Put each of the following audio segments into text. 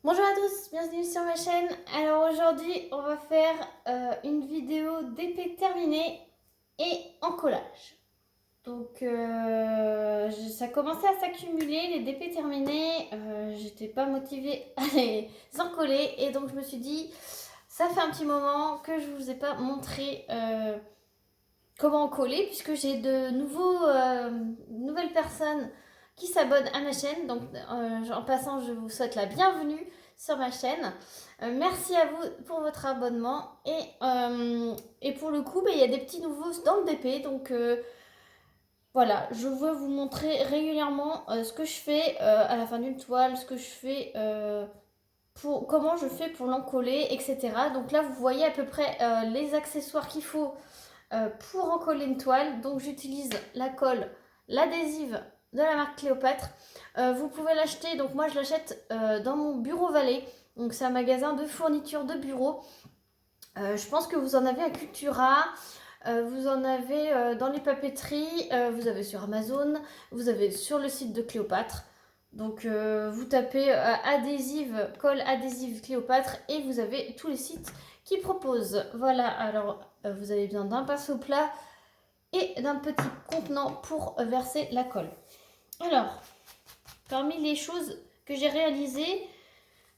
Bonjour à tous, bienvenue sur ma chaîne. Alors aujourd'hui, on va faire une vidéo d'épée terminée et en collage. Donc ça commençait à s'accumuler, les DP terminés. J'étais pas motivée à les encoller et donc je me suis dit, ça fait un petit moment que je vous ai pas montré comment coller puisque j'ai de nouvelles personnes qui s'abonnent à ma chaîne. Donc en passant, je vous souhaite la bienvenue sur ma chaîne. Merci à vous pour votre abonnement. Et pour le coup, il y a des petits nouveaux dans le DP. Donc voilà, je veux vous montrer régulièrement ce que je fais à la fin d'une toile, ce que je fais comment je fais pour l'encoller, etc. Donc là, vous voyez à peu près les accessoires qu'il faut pour encoller une toile. Donc j'utilise la colle, l'adhésive de la marque Cléopâtre. Vous pouvez l'acheter, donc moi je l'achète dans mon bureau Vallée. Donc c'est un magasin de fourniture de bureau. Je pense que vous en avez à Cultura, vous en avez dans les papeteries, vous avez sur Amazon, vous avez sur le site de Cléopâtre. Donc vous tapez adhésive, colle adhésive Cléopâtre et vous avez tous les sites qui proposent. Voilà, alors vous avez besoin d'un pinceau plat et d'un petit contenant pour verser la colle. Alors, parmi les choses que j'ai réalisées,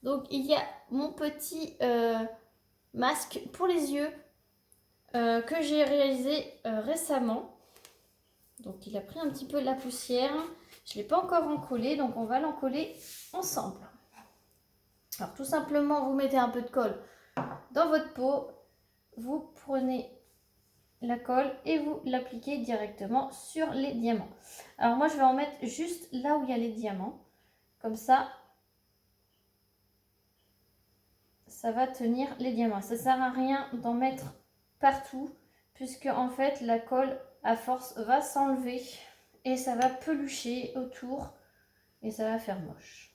donc il y a mon petit masque pour les yeux que j'ai réalisé récemment. Donc il a pris un petit peu de la poussière. Je ne l'ai pas encore encollé, donc on va l'encoller ensemble. Alors tout simplement, vous mettez un peu de colle dans votre pot. Vous prenez la colle et vous l'appliquez directement sur les diamants. Alors moi je vais en mettre juste là où il y a les diamants. Comme ça, ça va tenir les diamants. Ça ne sert à rien d'en mettre partout puisque en fait la colle à force va s'enlever et ça va pelucher autour et ça va faire moche.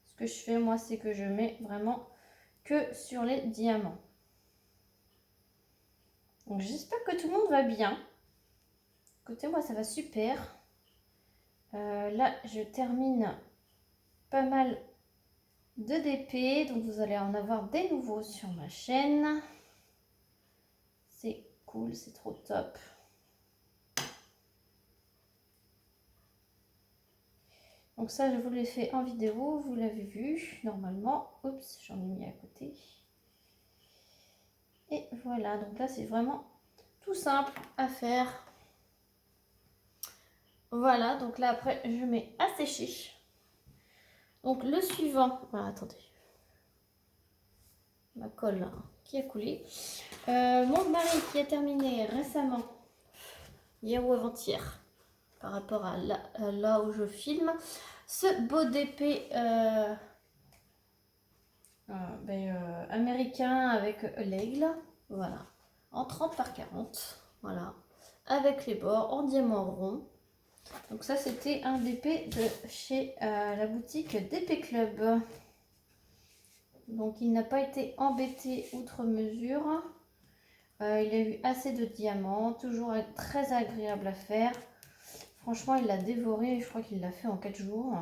Ce que je fais moi, c'est que je mets vraiment que sur les diamants. Donc j'espère que tout le monde va bien. Écoutez, moi ça va super. Là je termine pas mal de DP, donc vous allez en avoir des nouveaux sur ma chaîne. C'est cool, c'est trop top. Donc ça, je vous l'ai fait en vidéo, vous l'avez vu normalement. Oups, j'en ai mis à côté. Et voilà, donc là, c'est vraiment tout simple à faire. Voilà, donc là, après, je mets à sécher. Donc le suivant, voilà, attendez. Ma colle là, qui a coulé. Mon mari qui a terminé récemment, hier ou avant-hier, par rapport à là où je filme, ce beau DP américain avec l'aigle, voilà, en 30 par 40, voilà, avec les bords en diamant rond. Donc ça c'était un DP de chez la boutique DP Club. Donc il n'a pas été embêté outre mesure. Il a eu assez de diamants, toujours très agréable à faire. Franchement il l'a dévoré, je crois qu'il l'a fait en 4 jours.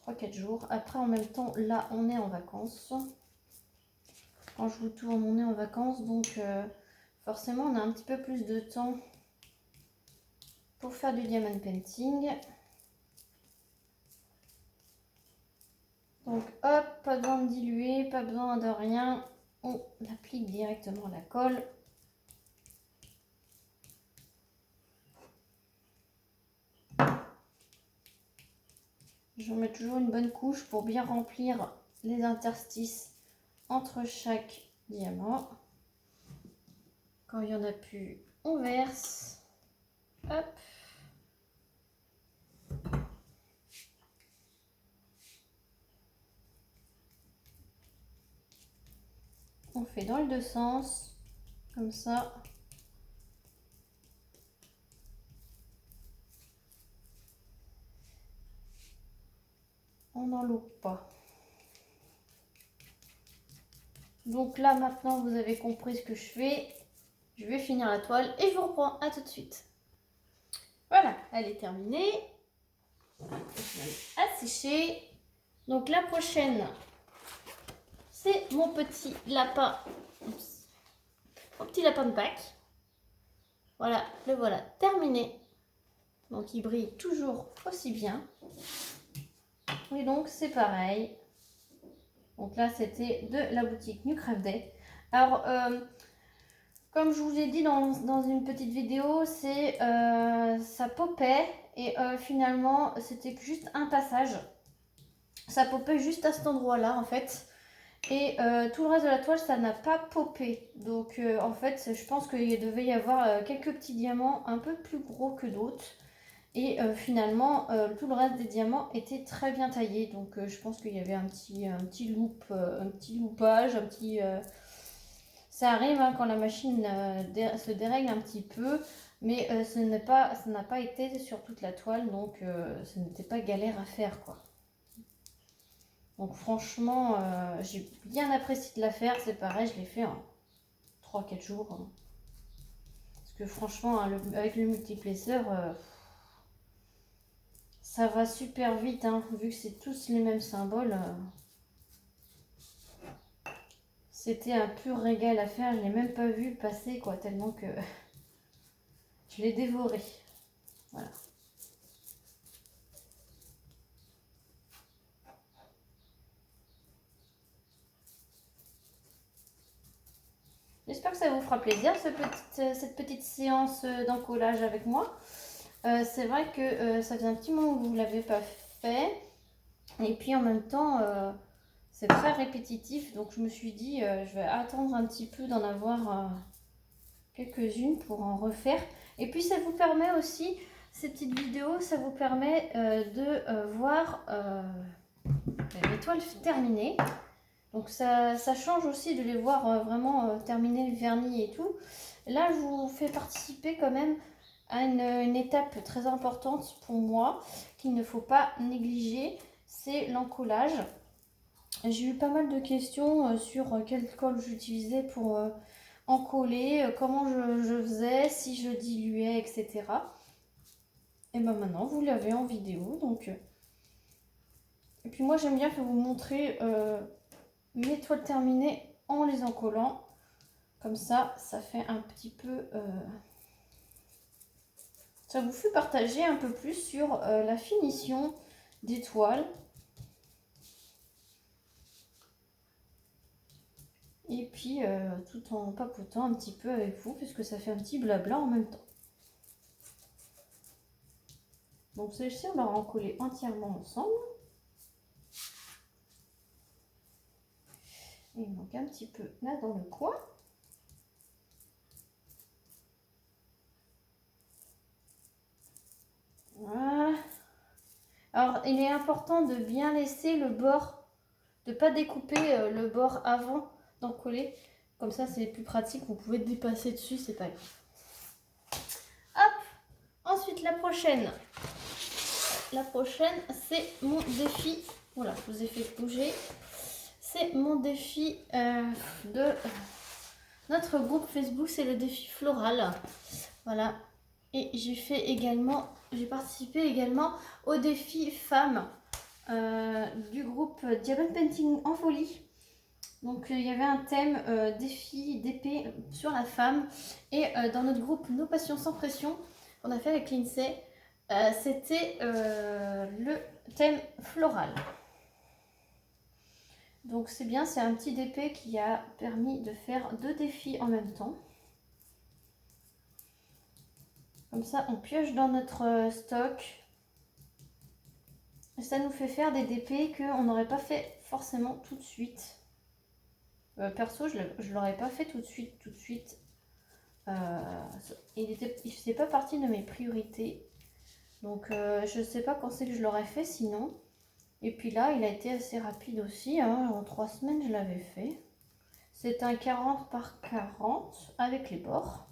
3-4 jours. Après en même temps là on est en vacances. Quand je vous tourne, on est en vacances, donc forcément on a un petit peu plus de temps pour faire du diamond painting. Donc hop, pas besoin de diluer, pas besoin de rien, on applique directement la colle. Je mets toujours une bonne couche pour bien remplir les interstices entre chaque diamant. Quand il n'y en a plus, on verse. Hop. On fait dans les deux sens, comme ça. On n'en loupe pas. Donc là maintenant vous avez compris ce que je fais. Je vais finir la toile et je vous reprends. À tout de suite. Voilà, elle est terminée. Je vais à sécher. Donc la prochaine, c'est mon petit lapin. Oups. Mon petit lapin de Pâques. Voilà, le voilà terminé. Donc il brille toujours aussi bien. Et donc c'est pareil. Donc là c'était de la boutique New Craft Day. Alors comme je vous ai dit dans une petite vidéo, c'est ça popait et finalement c'était juste un passage. Ça popait juste à cet endroit là en fait. Et tout le reste de la toile ça n'a pas popé. Donc en fait je pense qu'il devait y avoir quelques petits diamants un peu plus gros que d'autres. Et finalement, tout le reste des diamants était très bien taillé. Donc je pense qu'il y avait un petit loupage, un petit... Ça arrive hein, quand la machine se dérègle un petit peu. Mais ça n'a pas été sur toute la toile. Donc ce n'était pas galère à faire quoi. Donc franchement, j'ai bien apprécié de la faire. C'est pareil, je l'ai fait en 3-4 jours. Hein. Parce que franchement, hein, avec le multiplesseur... ça va super vite, hein, vu que c'est tous les mêmes symboles. C'était un pur régal à faire. Je l'ai même pas vu passer, quoi, tellement que je l'ai dévoré. Voilà. J'espère que ça vous fera plaisir, cette petite séance d'encollage avec moi. C'est vrai que ça fait un petit moment que vous ne l'avez pas fait. Et puis en même temps... c'est très répétitif, donc je me suis dit, je vais attendre un petit peu d'en avoir quelques-unes pour en refaire. Et puis ça vous permet aussi, ces petites vidéos, ça vous permet de voir l'étoile terminée. Donc ça change aussi de les voir vraiment terminer le vernis et tout. Là, je vous fais participer quand même à une étape très importante pour moi, qu'il ne faut pas négliger, c'est l'encollage. J'ai eu pas mal de questions sur quelle colle j'utilisais pour encoller, comment je faisais, si je diluais, etc. Et ben maintenant, vous l'avez en vidéo. Donc, et puis moi, j'aime bien vous montrer mes toiles terminées en les encollant. Comme ça, ça fait un petit peu... ça vous fait partager un peu plus sur la finition des toiles. Et puis, tout en papotant un petit peu avec vous, puisque ça fait un petit blabla en même temps. Donc celle-ci, on va encoller entièrement ensemble. Et il manque un petit peu là dans le coin. Voilà. Alors, il est important de bien laisser le bord, de ne pas découper le bord avant d'encoller. Comme ça, c'est plus pratique. Vous pouvez dépasser dessus, c'est pas grave. Hop! Ensuite, la prochaine. La prochaine, c'est mon défi. Voilà, je vous ai fait bouger. C'est mon défi de notre groupe Facebook. C'est le défi floral. Voilà. Et j'ai participé également au défi femmes du groupe Diamond Painting en folie. Donc il y avait un thème défi d'épée sur la femme. Et dans notre groupe Nos passions sans pression, qu'on a fait avec l'INSEE, c'était le thème floral. Donc c'est bien, c'est un petit DP qui a permis de faire 2 défis en même temps. Comme ça, on pioche dans notre stock. Et ça nous fait faire des DP qu'on n'aurait pas fait forcément tout de suite. Perso, je ne l'aurais pas fait tout de suite. Il faisait pas partie de mes priorités. Donc, je ne sais pas quand c'est que je l'aurais fait sinon. Et puis là, il a été assez rapide aussi. Hein. En 3 semaines, je l'avais fait. C'est un 40 par 40 avec les bords.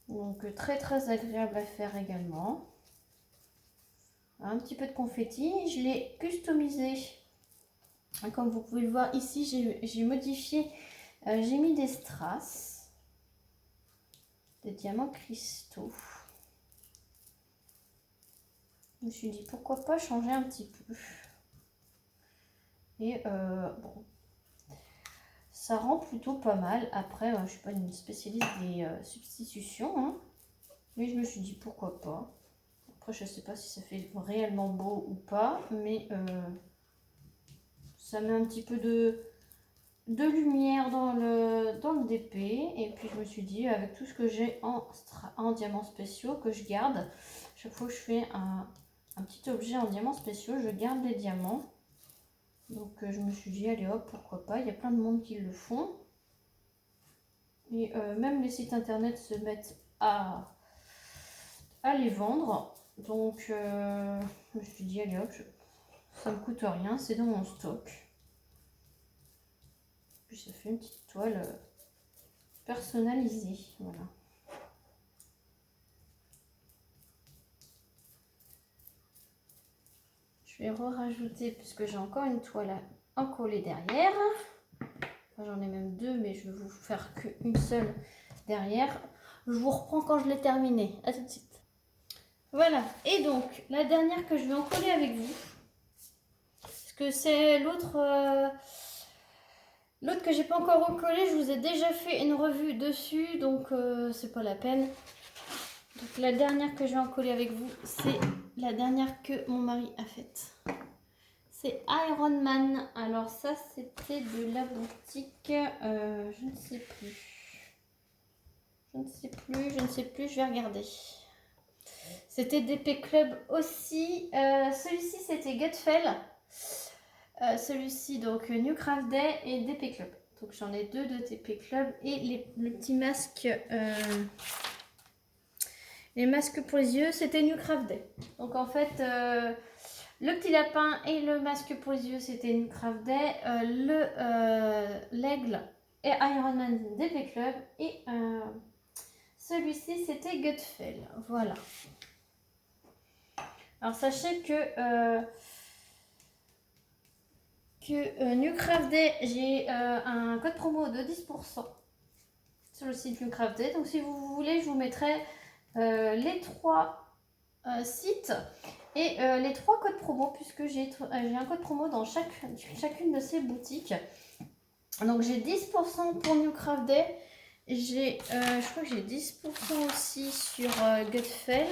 Donc, très très agréable à faire également. Un petit peu de confetti. Je l'ai customisé. Comme vous pouvez le voir ici, j'ai modifié. J'ai mis des strass. Des diamants cristaux. Je me suis dit pourquoi pas changer un petit peu. Et bon, ça rend plutôt pas mal. Après, je suis pas une spécialiste des substitutions, hein, mais je me suis dit pourquoi pas. Après, je sais pas si ça fait réellement beau ou pas, mais ça met un petit peu de lumière dans le DP. Et puis je me suis dit, avec tout ce que j'ai en diamants spéciaux que je garde, chaque fois que je fais un petit objet en diamants spéciaux, je garde les diamants. Donc je me suis dit, allez hop, pourquoi pas, il y a plein de monde qui le font. Et même les sites internet se mettent à les vendre. Donc je me suis dit, allez hop, ça me coûte rien, c'est dans mon stock. Puis ça fait une petite toile personnalisée, voilà. Je vais rajouter, puisque j'ai encore une toile à encoller derrière. Enfin, j'en ai même deux, mais je vais vous faire qu'une seule derrière. Je vous reprends quand je l'ai terminée. À tout de suite. Voilà, et donc la dernière que je vais encoller avec vous, parce que c'est l'autre que j'ai pas encore recollé, je vous ai déjà fait une revue dessus, donc c'est pas la peine. Donc la dernière que je vais encoller avec vous, c'est la dernière que mon mari a faite. C'est Iron Man. Alors ça, c'était de la boutique, je ne sais plus. Je ne sais plus, je vais regarder. C'était DP Club aussi. Celui-ci, c'était Gutfell. Celui-ci, donc New Craft Day et DP Club. Donc j'en ai deux de DP Club. Et le petit masque, les masques pour les yeux, c'était New Craft Day. Donc en fait, le petit lapin et le masque pour les yeux, c'était New Craft Day. L'aigle et Iron Man DP Club. Et celui-ci, c'était Gutfell. Voilà. Alors sachez que New Craft Day, j'ai un code promo de 10% sur le site New Craft Day. Donc si vous voulez, je vous mettrai les trois sites et les trois codes promo, puisque j'ai un code promo dans chacune de ces boutiques. Donc j'ai 10% pour New Craft Day. Je crois que j'ai 10% aussi sur Gutfell.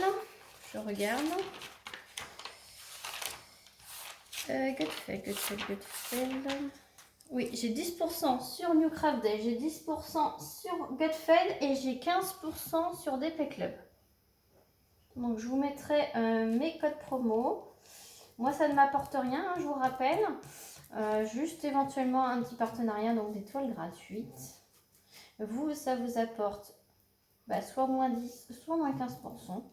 Je regarde. Gutfell. Oui, j'ai 10% sur New Craft Day, j'ai 10% sur Gutfell et j'ai 15% sur DP Club. Donc je vous mettrai mes codes promo. Moi, ça ne m'apporte rien, hein, je vous rappelle. Juste éventuellement un petit partenariat, donc des toiles gratuites. Vous, ça vous apporte soit moins 10, soit moins 15%.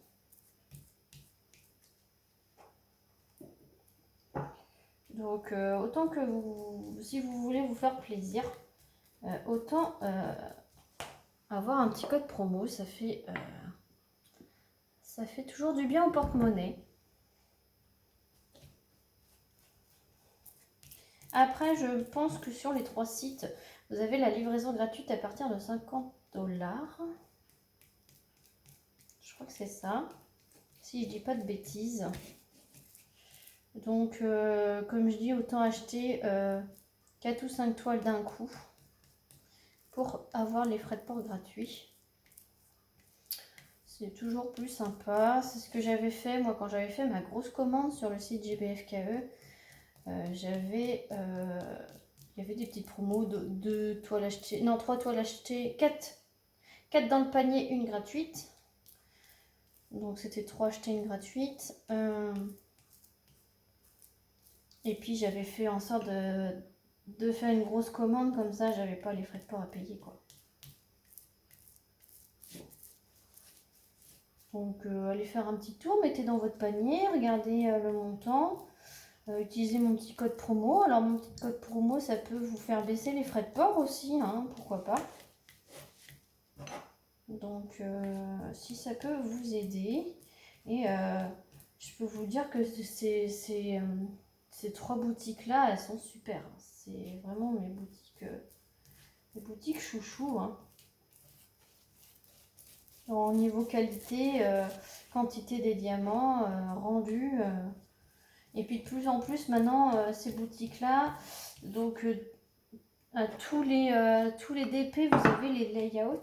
Donc autant que si vous voulez vous faire plaisir, autant avoir un petit code promo, ça fait toujours du bien au porte-monnaie. Après, je pense que sur les trois sites, vous avez la livraison gratuite à partir de 50 $. Je crois que c'est ça, si je dis pas de bêtises. Donc, comme je dis, autant acheter 4 ou 5 toiles d'un coup pour avoir les frais de port gratuits. C'est toujours plus sympa. C'est ce que j'avais fait, moi, quand j'avais fait ma grosse commande sur le site GBFKE. Il y avait des petites promos de 2 toiles achetées, non 3 toiles achetées, 4 dans le panier, une gratuite. Donc c'était 3 achetées, une gratuite. Et puis j'avais fait en sorte de faire une grosse commande, comme ça j'avais pas les frais de port à payer, quoi. Donc allez faire un petit tour, mettez dans votre panier, regardez le montant. Utilisez mon petit code promo. Alors mon petit code promo, ça peut vous faire baisser les frais de port aussi, hein, pourquoi pas. Donc si ça peut vous aider. Et je peux vous dire que ces trois boutiques là, elles sont super. C'est vraiment mes boutiques chouchou, hein. Au niveau qualité, quantité des diamants, rendu, Et puis de plus en plus maintenant, ces boutiques-là, donc à tous les DP, vous avez les layouts.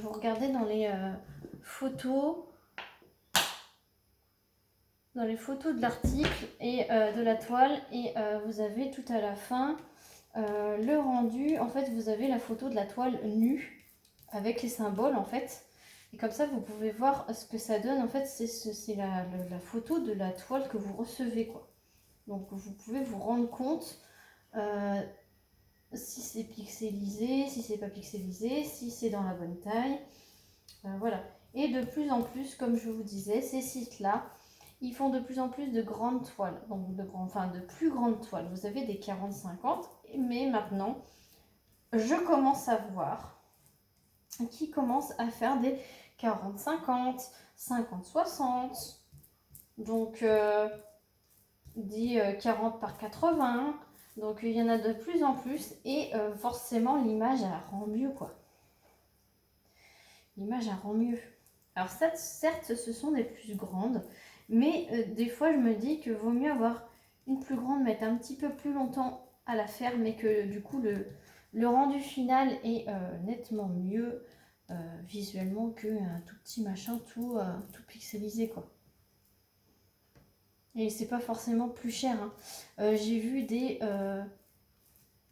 Vous regardez dans les photos, de l'article et de la toile, et vous avez tout à la fin le rendu. En fait, vous avez la photo de la toile nue avec les symboles en fait. Et comme ça, vous pouvez voir ce que ça donne. En fait, c'est la photo de la toile que vous recevez, quoi. Donc, vous pouvez vous rendre compte si c'est pixelisé, si c'est pas pixelisé, si c'est dans la bonne taille. Voilà. Et de plus en plus, comme je vous disais, ces sites-là, ils font de plus en plus de grandes toiles. Donc, de plus grandes toiles. Vous avez des 40-50, mais maintenant, je commence à voir qui commence à faire des 40-50, 50-60, donc des 40 par 80. Donc il y en a de plus en plus et forcément l'image elle rend mieux, quoi. L'image elle rend mieux. Alors certes ce sont des plus grandes, mais des fois je me dis que vaut mieux avoir une plus grande, mettre un petit peu plus longtemps à la faire, mais que du coup le rendu final est nettement mieux visuellement qu'un tout petit machin tout pixelisé, quoi. Et c'est pas forcément plus cher, hein. J'ai vu des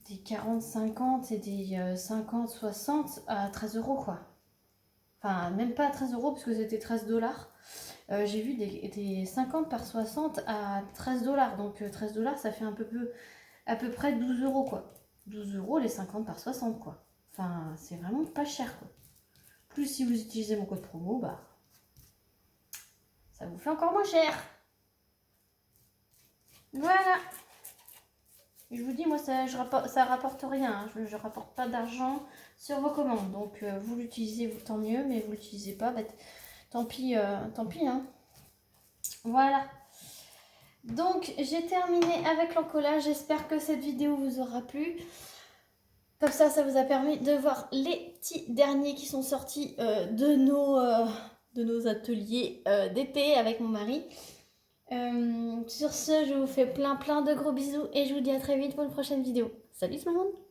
40-50 et des 50-60 à 13 euros, quoi. Enfin, même pas à 13 euros parce que c'était 13 $. J'ai vu des 50 par 60 à 13 $. Donc 13 $, ça fait à peu près 12 euros, quoi. 12 euros les 50 par 60, quoi. Enfin, c'est vraiment pas cher, quoi. Plus si vous utilisez mon code promo, bah ça vous fait encore moins cher. Voilà. Et je vous dis, moi, ça rapporte rien, hein. Je rapporte pas d'argent sur vos commandes. Donc, vous l'utilisez, tant mieux, mais vous l'utilisez pas, bah, tant pis, hein. Voilà. Donc, j'ai terminé avec l'encollage. J'espère que cette vidéo vous aura plu. Comme ça vous a permis de voir les petits derniers qui sont sortis de nos ateliers d'épée avec mon mari. Sur ce, je vous fais plein de gros bisous et je vous dis à très vite pour une prochaine vidéo. Salut tout le monde!